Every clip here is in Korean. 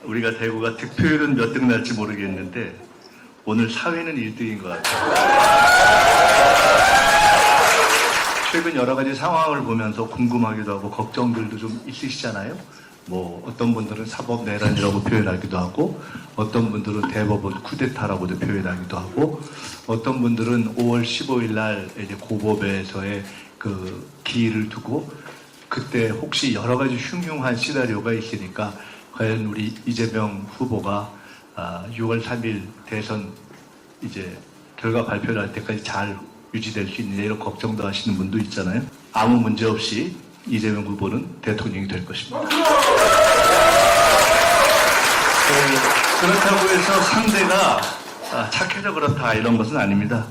우리가 대구가 득표율은 몇 등 날지 모르겠는데 오늘 사회는 1등인 것 같아요. 최근 여러 가지 상황을 보면서 궁금하기도 하고 걱정들도 좀 있으시잖아요. 뭐 어떤 분들은 사법 내란이라고 표현하기도 하고 어떤 분들은 대법원 쿠데타라고도 표현하기도 하고 어떤 분들은 5월 15일 날 이제 고법에서의 그 기일을 두고 그때 혹시 여러 가지 흉흉한 시나리오가 있으니까 과연 우리 이재명 후보가 6월 3일 대선 이제 결과 발표할 때까지 잘 유지될 수 있느냐 이런 걱정도 하시는 분도 있잖아요. 아무 문제 없이 이재명 후보는 대통령이 될 것입니다. 그렇다고 해서 상대가 착해서 그렇다 이런 것은 아닙니다.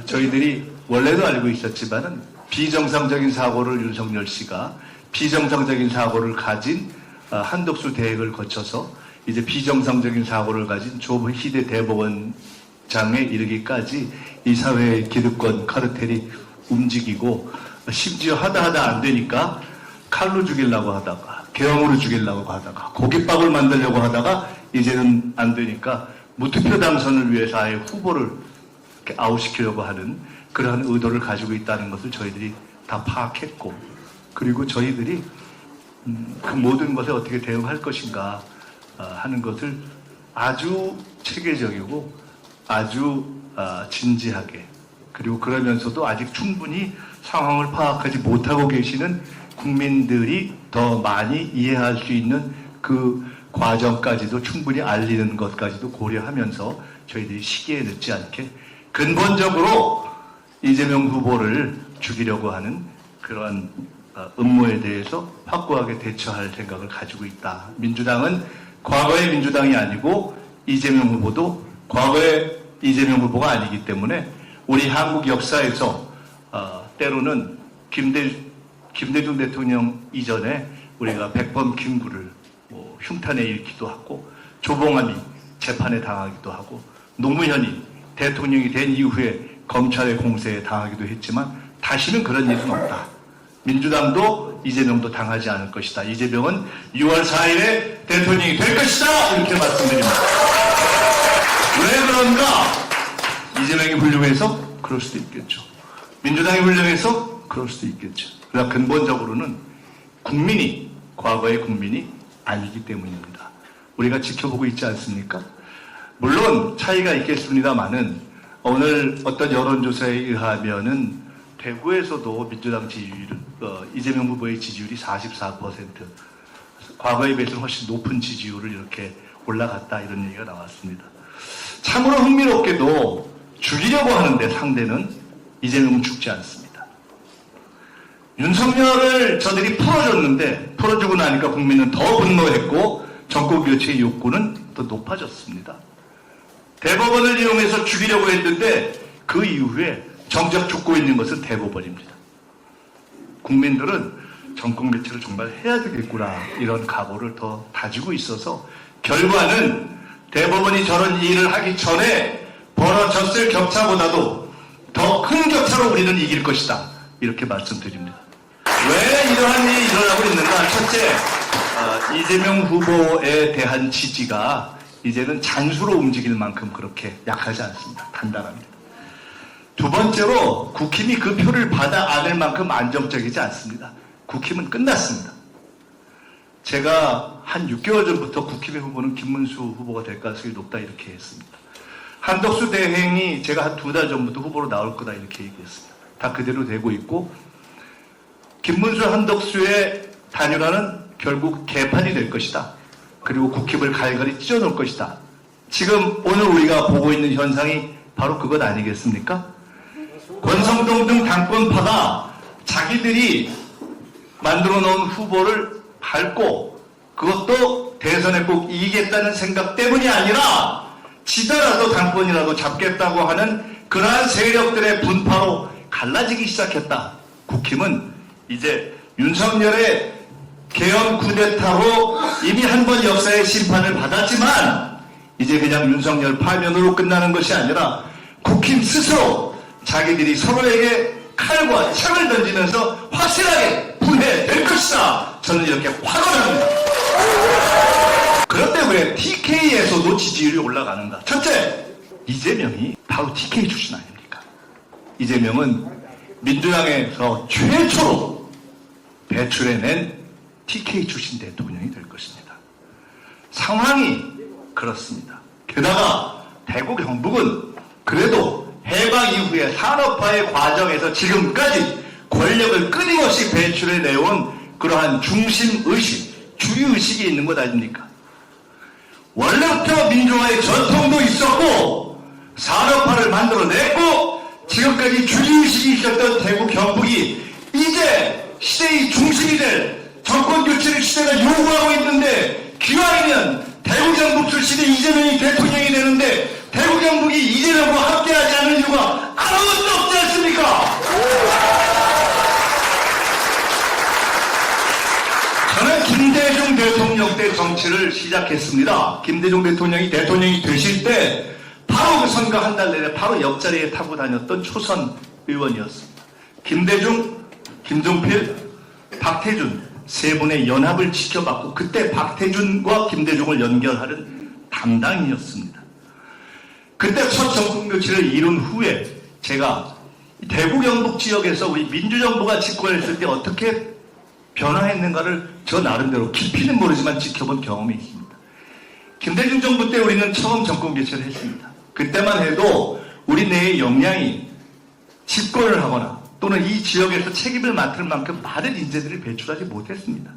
저희들이 원래도 알고 있었지만은 비정상적인 사고를 윤석열 씨가 비정상적인 사고를 가진 한덕수 대행을 거쳐서 이제 비정상적인 사고를 가진 조희대 대법원장에 이르기까지 이 사회의 기득권 카르텔이 움직이고 심지어 하다 안 되니까 칼로 죽이려고 하다가 계엄으로 죽이려고 하다가 고깃밥을 만들려고 하다가 이제는 안 되니까 무투표 당선을 위해서 아예 후보를 아웃시키려고 하는 그러한 의도를 가지고 있다는 것을 저희들이 다 파악했고 그리고 저희들이 그 모든 것에 어떻게 대응할 것인가 하는 것을 아주 체계적이고 아주 진지하게 그리고 그러면서도 아직 충분히 상황을 파악하지 못하고 계시는 국민들이 더 많이 이해할 수 있는 그 과정까지도 충분히 알리는 것까지도 고려하면서 저희들이 시기에 늦지 않게 근본적으로 이재명 후보를 죽이려고 하는 그러한 음모에 대해서 확고하게 대처할 생각을 가지고 있다. 민주당은 과거의 민주당이 아니고 이재명 후보도 과거의 이재명 후보가 아니기 때문에 우리 한국 역사에서 때로는 김대중 대통령 이전에 우리가 백범 김구를 흉탄에 잃기도 하고 조봉암이 재판에 당하기도 하고 노무현이 대통령이 된 이후에 검찰의 공세에 당하기도 했지만 다시는 그런 일은 없다. 민주당도 이재명도 당하지 않을 것이다. 이재명은 6월 4일에 대통령이 될 것이다. 이렇게 말씀드립니다. 왜 그런가? 이재명이 훌륭해서 그럴 수도 있겠죠. 민주당이 훌륭해서 그럴 수도 있겠죠. 그러나 근본적으로는 국민이 과거의 국민이 아니기 때문입니다. 우리가 지켜보고 있지 않습니까? 물론 차이가 있겠습니다만은 오늘 어떤 여론조사에 의하면은 대구에서도 민주당 지지율, 이재명 후보의 지지율이 44%, 과거에 비해서 훨씬 높은 지지율을 이렇게 올라갔다 이런 얘기가 나왔습니다. 참으로 흥미롭게도 죽이려고 하는데 상대는 이재명은 죽지 않습니다. 윤석열을 저들이 풀어줬는데 풀어주고 나니까 국민은 더 분노했고 정권 교체의 욕구는 더 높아졌습니다. 대법원을 이용해서 죽이려고 했는데 그 이후에 정작 죽고 있는 것은 대법원입니다. 국민들은 정권 교체를 정말 해야 되겠구나 이런 각오를 더 다지고 있어서 결과는 대법원이 저런 일을 하기 전에 벌어졌을 격차보다도 더 큰 격차로 우리는 이길 것이다 이렇게 말씀드립니다. 왜 이러한 일이 일어나고 있는가? 첫째, 이재명 후보에 대한 지지가 이제는 잔수로 움직일 만큼 그렇게 약하지 않습니다. 단단합니다. 두 번째로 국힘이 그 표를 받아 안을 만큼 안정적이지 않습니다. 국힘은 끝났습니다. 제가 한 6개월 전부터 국힘의 후보는 김문수 후보가 될 가능성이 높다 이렇게 했습니다. 한덕수 대행이 제가 한 2달 전부터 후보로 나올 거다 이렇게 얘기했습니다. 다 그대로 되고 있고 김문수 한덕수의 단일화는 결국 개판이 될 것이다. 그리고 국힘을 갈갈이 찢어놓을 것이다. 지금 오늘 우리가 보고 있는 현상이 바로 그것 아니겠습니까? 권성동 등 당권파가 자기들이 만들어 놓은 후보를 밟고 그것도 대선에 꼭 이기겠다는 생각 때문이 아니라 지더라도 당권이라도 잡겠다고 하는 그러한 세력들의 분파로 갈라지기 시작했다. 국힘은 이제 윤석열의 계엄 쿠데타로 이미 한 번 역사의 심판을 받았지만 이제 그냥 윤석열 파면으로 끝나는 것이 아니라 국힘 스스로 자기들이 서로에게 칼과 창을 던지면서 확실하게 분해될 것이다. 저는 이렇게 확언합니다. 그런데 지지율이 올라가는가? 첫째, 이재명이 바로 TK 출신 아닙니까? 이재명은 민주당에서 최초로 배출해낸 TK 출신 대통령이 될 것입니다. 상황이 그렇습니다. 게다가 대구 경북은 그래도 해방 이후에 산업화의 과정에서 지금까지 권력을 끊임없이 배출해내온 그러한 중심의식, 주의의식이 있는 것 아닙니까? 원래부터 민주화의 전통도 있었고 산업화를 만들어냈고 지금까지 주의의식이 있었던 대구 경북이 이제 시대의 중심이 될 정권교체를 시대가 요구하고 있는데 기왕이면 대구 경북 출신의 이재명이 대통령이 되는데 대구 경북이 이재명과 함께하지 않을 이유가 아무것도 없지 않습니까? 저는 김대중 대통령 때 정치를 시작했습니다. 김대중 대통령이 되실 때 바로 그 선거 한 달 내내 바로 옆자리에 타고 다녔던 초선 의원이었습니다. 김대중, 김종필, 박태준 세 분의 연합을 지켜봤고 그때 박태준과 김대중을 연결하는 담당이었습니다. 그때 첫 정권교체를 이룬 후에 제가 대구 경북 지역에서 우리 민주정부가 집권했을 때 어떻게 변화했는가를 저 나름대로 깊이는 모르지만 지켜본 경험이 있습니다. 김대중 정부 때 우리는 처음 정권교체를 했습니다. 그때만 해도 우리 내의 역량이 집권을 하거나 또는 이 지역에서 책임을 맡을 만큼 많은 인재들을 배출하지 못했습니다.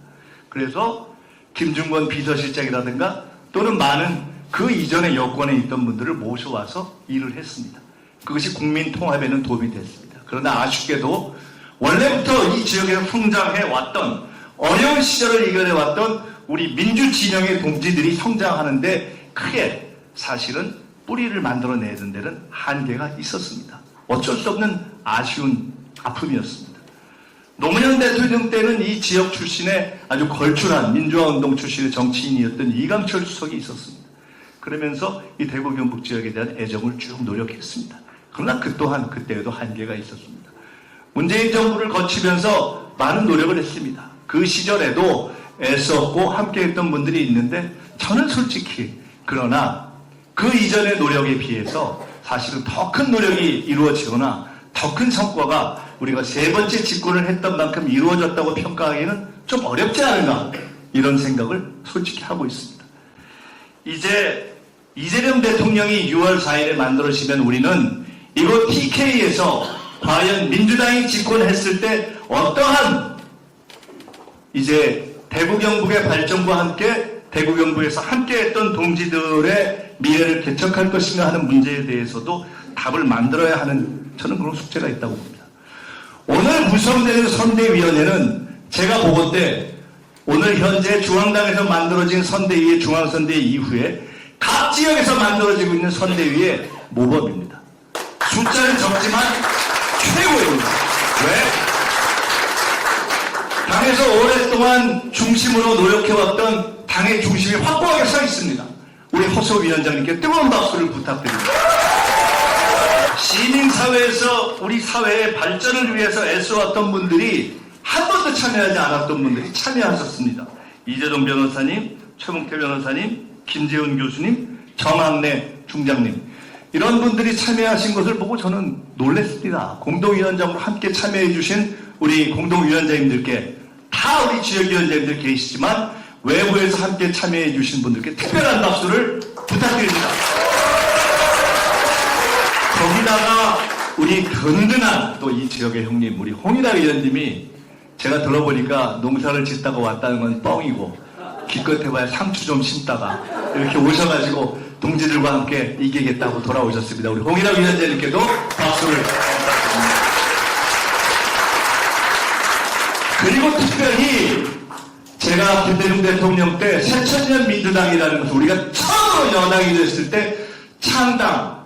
그래서 김중권 비서실장이라든가 또는 많은 그 이전에 여권에 있던 분들을 모셔와서 일을 했습니다. 그것이 국민 통합에는 도움이 됐습니다. 그러나 아쉽게도 원래부터 이 지역에서 성장해왔던 어려운 시절을 이겨내왔던 우리 민주진영의 동지들이 성장하는데 크게 사실은 뿌리를 만들어내는 데는 한계가 있었습니다. 어쩔 수 없는 아쉬운 아픔이었습니다. 노무현 대통령 때는 이 지역 출신의 아주 걸출한 민주화운동 출신의 정치인이었던 이강철 수석이 있었습니다. 그러면서 이 대구 경북 지역에 대한 애정을 쭉 노력했습니다. 그러나 그 또한 그때에도 한계가 있었습니다. 문재인 정부를 거치면서 많은 노력을 했습니다. 그 시절에도 애썼고 함께했던 분들이 있는데 저는 솔직히 그러나 그 이전의 노력에 비해서 사실은 더 큰 노력이 이루어지거나 더 큰 성과가 우리가 세 번째 집권을 했던 만큼 이루어졌다고 평가하기는 좀 어렵지 않은가 이런 생각을 솔직히 하고 있습니다. 이제 이재명 대통령이 6월 4일에 만들어지면 우리는 이곳 TK에서 과연 민주당이 집권했을 때 어떠한 이제 대구 경북의 발전과 함께 대구 경북에서 함께했던 동지들의 미래를 개척할 것인가 하는 문제에 대해서도 답을 만들어야 하는 저는 그런 숙제가 있다고 봅니다. 오늘 구성되는 선대위원회는 제가 보고 때 오늘 현재 중앙당에서 만들어진 선대위의 중앙선대위 이후에 각 지역에서 만들어지고 있는 선대위의 모범입니다. 숫자는 적지만 최고입니다. 왜? 당에서 오랫동안 중심으로 노력해왔던 당의 중심이 확고하게 서 있습니다. 우리 허소 위원장님께 뜨거운 박수를 부탁드립니다. 시민사회에서 우리 사회의 발전을 위해서 애써왔던 분들이 한 번도 참여하지 않았던 분들이 참여하셨습니다. 이재동 변호사님, 최봉태 변호사님, 김재훈 교수님, 정학래 중장님 이런 분들이 참여하신 것을 보고 저는 놀랐습니다. 공동위원장으로 함께 참여해 주신 우리 공동위원장님들께 다 우리 지역위원장님들 계시지만 외부에서 함께 참여해 주신 분들께 특별한 박수를 부탁드립니다. 거기다가 우리 든든한 또 이 지역의 형님 우리 홍일화 위원님이 제가 들어보니까 농사를 짓다가 왔다는 건 뻥이고 기껏 해봐야 상추 좀 심다가 이렇게 오셔가지고 동지들과 함께 이기겠다고 돌아오셨습니다. 우리 홍일화 위원장님께도 박수를 부탁드립니다. 그리고 특별히 제가 김대중 대통령 때 새천년 민주당이라는 것을 우리가 처음으로 여당이 됐을 때 창당,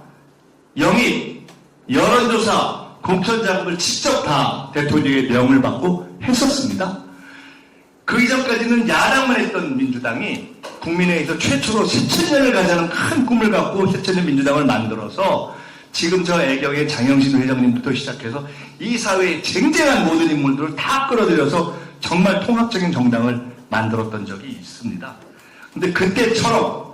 영입, 여론조사, 공천자금을 직접 다 대통령의 명을 받고 했었습니다. 그 이전까지는 야당만 했던 민주당이 국민회의에서 최초로 새천년을 가자는 큰 꿈을 갖고 새천년 민주당을 만들어서 지금 저 애경의 장영신 회장님부터 시작해서 이 사회의 쟁쟁한 모든 인물들을 다 끌어들여서 정말 통합적인 정당을 만들었던 적이 있습니다. 근데 그때처럼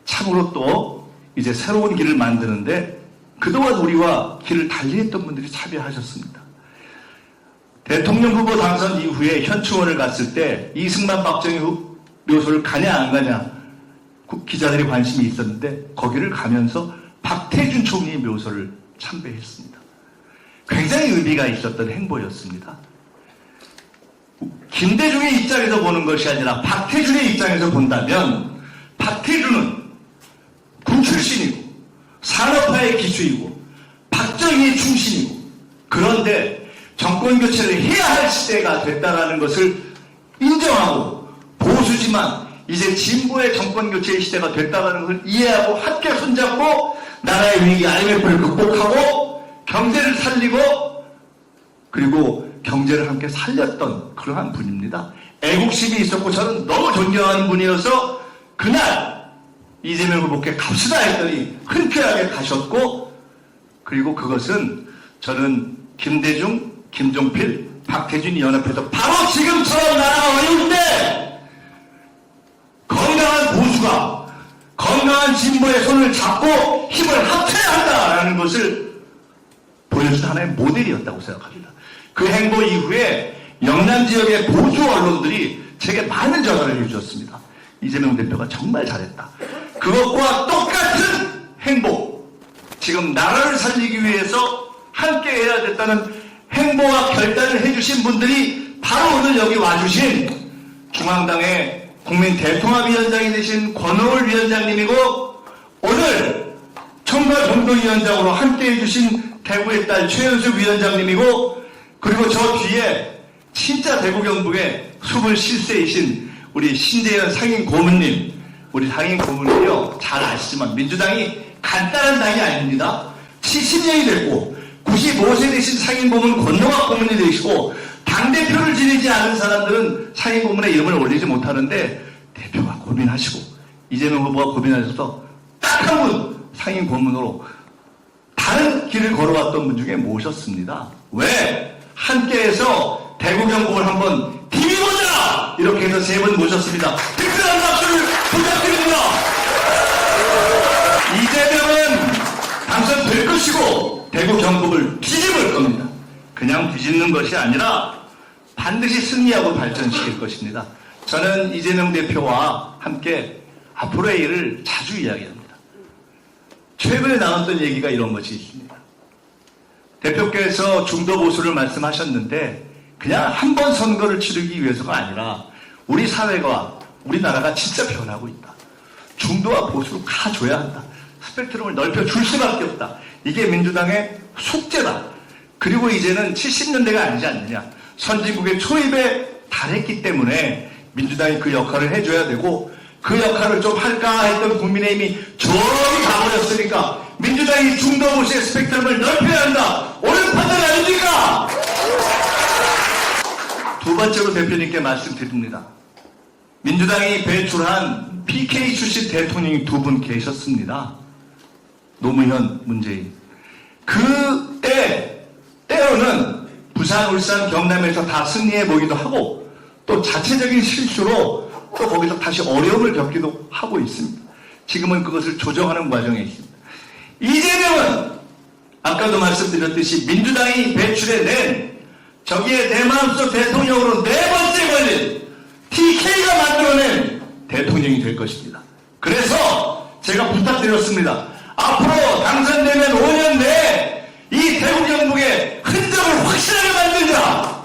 참으로 또 이제 새로운 길을 만드는데 그동안 우리와 길을 달리했던 분들이 참여하셨습니다. 대통령 후보 당선 이후에 현충원을 갔을 때 이승만 박정희 묘소를 가냐 안 가냐 기자들이 관심이 있었는데 거기를 가면서 박태준 총리의 묘소를 참배했습니다. 굉장히 의미가 있었던 행보였습니다. 김대중의 입장에서 보는 것이 아니라 박태준의 입장에서 본다면 박태준은 군 출신이고 산업화의 기수이고 박정희의 충신이고 그런데 정권 교체를 해야 할 시대가 됐다는 것을 인정하고 보수지만 이제 진보의 정권 교체의 시대가 됐다는 것을 이해하고 함께 손잡고 나라의 위기 IMF를 극복하고 경제를 살리고 그리고 경제를 함께 살렸던 그러한 분입니다. 애국심이 있었고 저는 너무 존경하는 분이어서 그날 이재명 후보께 갑시다 했더니 흔쾌하게 가셨고 그리고 그것은 저는 김대중, 김종필, 박태준이 연합해서 바로 지금처럼 나라가 어려울 때 건강한 보수가 건강한 진보의 손을 잡고 힘을 합쳐야 한다라는 것을 보여준 하나의 모델이었다고 생각합니다. 그 행보 이후에 영남 지역의 보수 언론들이 제게 많은 전화를 해주셨습니다. 이재명 대표가 정말 잘했다. 그것과 똑같은 행보, 지금 나라를 살리기 위해서 함께 해야 됐다는 행보와 결단을 해주신 분들이 바로 오늘 여기 와주신 중앙당의 국민대통합위원장이 되신 권오을 위원장님이고 오늘 총괄공동위원장으로 함께 해주신 대구의 딸 최현숙 위원장님이고 그리고 저 뒤에 진짜 대구 경북의 27세이신 우리 신재현 상임 고문님, 우리 상임 고문님이요 잘 아시지만 민주당이 간단한 당이 아닙니다. 70년이 됐고 95세 되신 상임 고문 권영학 고문이 되시고 당대표를 지내지 않은 사람들은 상임 고문의 이름을 올리지 못하는데 대표가 고민하시고 이재명 후보가 고민하셔서 딱 한 분 상임 고문으로 다른 길을 걸어왔던 분 중에 모셨습니다. 왜? 함께해서 대구 경북을 한번 비비보자! 이렇게 해서 3분 모셨습니다. 특별한 박수를 부탁드립니다. 이재명은 당선될 것이고 대구 경북을 뒤집을 겁니다. 그냥 뒤집는 것이 아니라 반드시 승리하고 발전시킬 것입니다. 저는 이재명 대표와 함께 앞으로의 일을 자주 이야기합니다. 최근에 나왔던 얘기가 이런 것이 있습니다. 대표께서 중도 보수를 말씀하셨는데 그냥 한 번 선거를 치르기 위해서가 아니라 우리 사회가 우리나라가 진짜 변하고 있다. 중도와 보수로 가줘야 한다. 스펙트럼을 넓혀줄 수밖에 없다. 이게 민주당의 숙제다. 그리고 이제는 70년대가 아니지 않느냐. 선진국의 초입에 달했기 때문에 민주당이 그 역할을 해줘야 되고 그 역할을 좀 할까 했던 국민의힘이 저기 가버렸으니까 민주당이 중도 보수의 스펙트럼을 넓혀야 한다. 옳은 판단 아닙니까? 두 번째로 대표님께 말씀드립니다. 민주당이 배출한 PK 출신 대통령이 2분 계셨습니다. 노무현, 문재인. 때로는 부산, 울산, 경남에서 다 승리해 보기도 하고 또 자체적인 실수로 또 거기서 다시 어려움을 겪기도 하고 있습니다. 지금은 그것을 조정하는 과정에 있습니다. 이재명은 아까도 말씀드렸듯이 민주당이 배출해낸 저기에 내 마음속 대통령으로 4번째 걸린 TK가 만들어낸 대통령이 될 것입니다. 그래서 제가 부탁드렸습니다. 앞으로 당선되면 5년 내에 이 대구 경북의 흔적을 확실하게 만들자.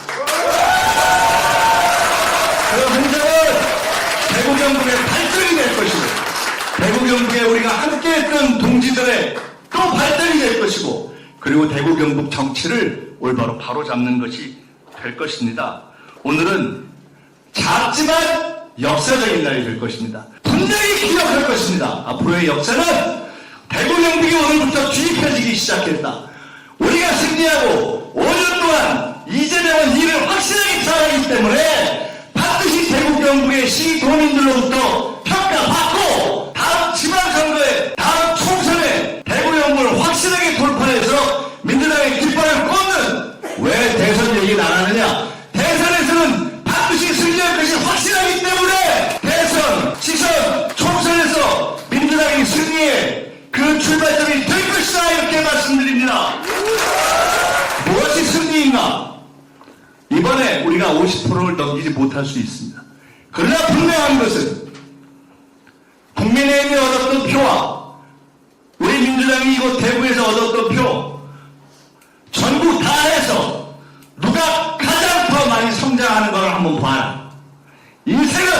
그 흔적은 대구 경북의 발전이 될 것이고 대구 경북에 우리가 함께했던 동지들의 또 발전이 될 것이고 그리고 대구 경북 정치를 올바로 바로잡는 것이 될 것입니다. 오늘은 작지만 역사적인 날이 될 것입니다. 분명히 기억할 것입니다. 앞으로의 역사는 대구 경북이 오늘부터 뒤집혀지기 시작했다. 우리가 승리하고 5년 동안 이재명은 일을 확실하게 잘하기 때문에 반드시 대구 경북의 시도민들로부터 평가받고 다음 지방선거에 다음 총선에 대구 경북을 확실하게 돌파해서 민주당의 깃발을 꽂는 왜 대선 얘기를 안 하느냐. 대선에서는 반드시 승리할 것이 확실하기 때문에 대선, 지선, 총선에서 민주당이 넘기지 못할 수 있습니다. 그러나 분명한 것은 국민의힘이 얻었던 표와 우리 민주당이 이곳 대구에서 얻었던 표 전국 다 해서 누가 가장 더 많이 성장하는 걸 한번 봐라. 인생은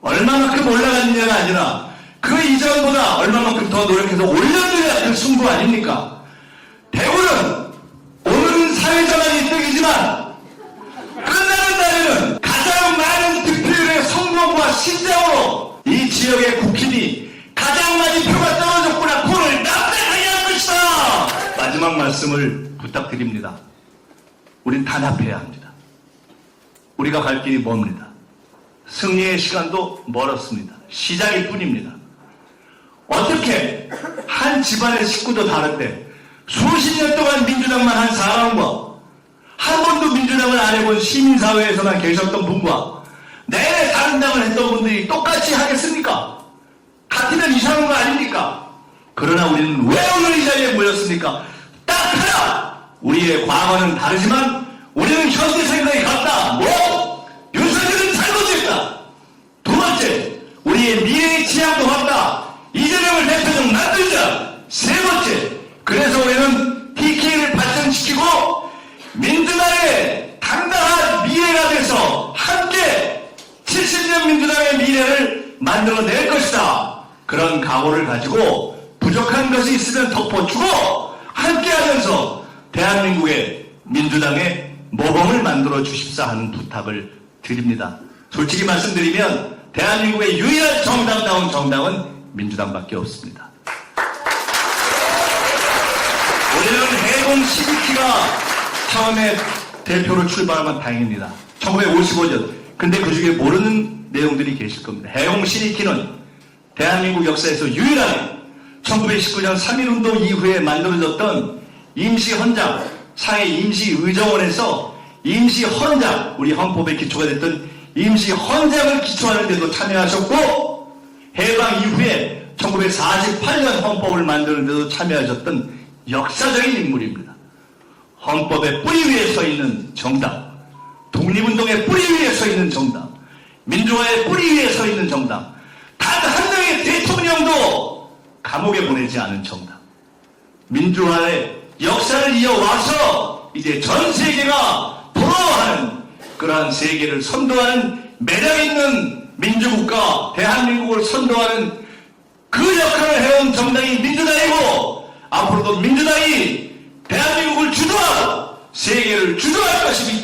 얼마만큼 올라갔느냐가 아니라 그 이전보다 얼마만큼 더 노력해서 올렸느냐 그 승부 아닙니까? 대구는 오늘은 사회자만 1등이지만 끝나는 날에는 가장 많은 득표율의 성공과 신장으로 이 지역의 국힘이 가장 많이 표가 떨어졌구나 그걸 납득하게 할 것이다. 마지막 말씀을 부탁드립니다. 우린 단합해야 합니다. 우리가 갈 길이 멉니다. 승리의 시간도 멀었습니다. 시작일 뿐입니다. 어떻게 한 집안의 식구도 다른데 수십 년 동안 민주당만 한 사람과 한 번도 민주당을 안 해본 시민사회에서만 계셨던 분과 내내 다른 당을 했던 분들이 똑같이 하겠습니까? 같으면 이상한 거 아닙니까? 그러나 우리는 왜 오늘 이 자리에 모였습니까? 딱 하나! 우리의 과거는 다르지만 우리는 현재 생각이 같다. 뭐? 윤석열은 잘못했다. 두 번째, 우리의 미래의 지향도 같다. 이재명을 대통령 만들자. 세 번째, 그래서 우리는 TK를 발전시키고 민주당의 당당한 미래가 돼서 함께 70년 민주당의 미래를 만들어낼 것이다. 그런 각오를 가지고 부족한 것이 있으면 덮어주고 함께하면서 대한민국의 민주당의 모범을 만들어 주십사 하는 부탁을 드립니다. 솔직히 말씀드리면 대한민국의 유일한 정당다운 정당은 민주당밖에 없습니다. 우리는 해공 12기가 처음에 대표로 출발하면 다행입니다. 1955년. 근데 그 중에 모르는 내용들이 계실 겁니다. 해공 12기는 대한민국 역사에서 유일하게 1919년 3.1운동 이후에 만들어졌던 임시헌장, 상해 임시의정원에서 임시헌장, 우리 헌법에 기초가 됐던 임시헌장을 기초하는 데도 참여하셨고 해방 이후에 1948년 헌법을 만드는 데도 참여하셨던 역사적인 인물입니다. 헌법의 뿌리 위에 서 있는 정당, 독립운동의 뿌리 위에 서 있는 정당, 민주화의 뿌리 위에 서 있는 정당, 단 한 명의 대통령도 감옥에 보내지 않은 정당, 민주화의 역사를 이어와서 이제 전 세계가 부러워하는 그러한 세계를 선도하는 매력 있는 민주국가 대한민국을 선도하는 그 역할을 해온 정당이 민주당이고 앞으로도 민주당이 대한민국을 주도하고 세계를 주도할 것입니다.